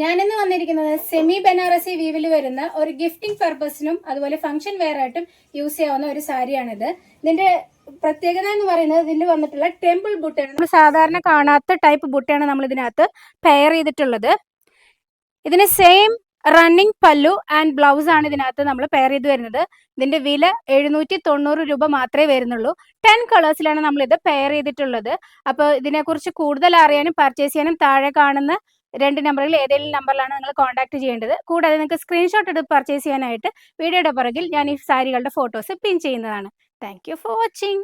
ഞാനിന്ന് വന്നിരിക്കുന്നത് സെമി ബനാറസി വീവിൽ വരുന്ന ഒരു ഗിഫ്റ്റിംഗ് പർപ്പസിനും അതുപോലെ ഫംഗ്ഷൻ വെയർ ആയിട്ടും യൂസ് ചെയ്യാവുന്ന ഒരു സാരിയാണിത്. ഇതിന്റെ പ്രത്യേകത എന്ന് പറയുന്നത് ഇതിൽ വന്നിട്ടുള്ള ടെമ്പിൾ ബുട്ടയാണ്. നമ്മൾ സാധാരണ കാണാത്ത ടൈപ്പ് ബുട്ടയാണ് നമ്മൾ ഇതിനകത്ത് പെയർ ചെയ്തിട്ടുള്ളത്. ഇതിന് സെയിം റണ്ണിങ് പല്ലു ആൻഡ് ബ്ലൗസ് ആണ് ഇതിനകത്ത് നമ്മൾ പെയർ ചെയ്ത് വരുന്നത്. ഇതിന്റെ വില 790 രൂപ മാത്രമേ വരുന്നുള്ളൂ. 10 കളേഴ്സിലാണ് നമ്മൾ ഇത് പെയർ ചെയ്തിട്ടുള്ളത്. അപ്പോൾ ഇതിനെക്കുറിച്ച് കൂടുതൽ അറിയാനും പർച്ചേസ് ചെയ്യാനും താഴെ കാണുന്ന 2 നമ്പറിൽ ഏതെങ്കിലും നമ്പറിലാണ് നിങ്ങൾ കോൺടാക്ട് ചെയ്യേണ്ടത്. കൂടാതെ നിങ്ങൾക്ക് സ്ക്രീൻഷോട്ട് എടുത്ത് പർച്ചേസ് ചെയ്യാനായിട്ട് വീഡിയോയുടെ പുറകിൽ ഞാൻ ഈ സാരികളുടെ ഫോട്ടോസ് പിൻ ചെയ്യുന്നതാണ്. Thank you for watching.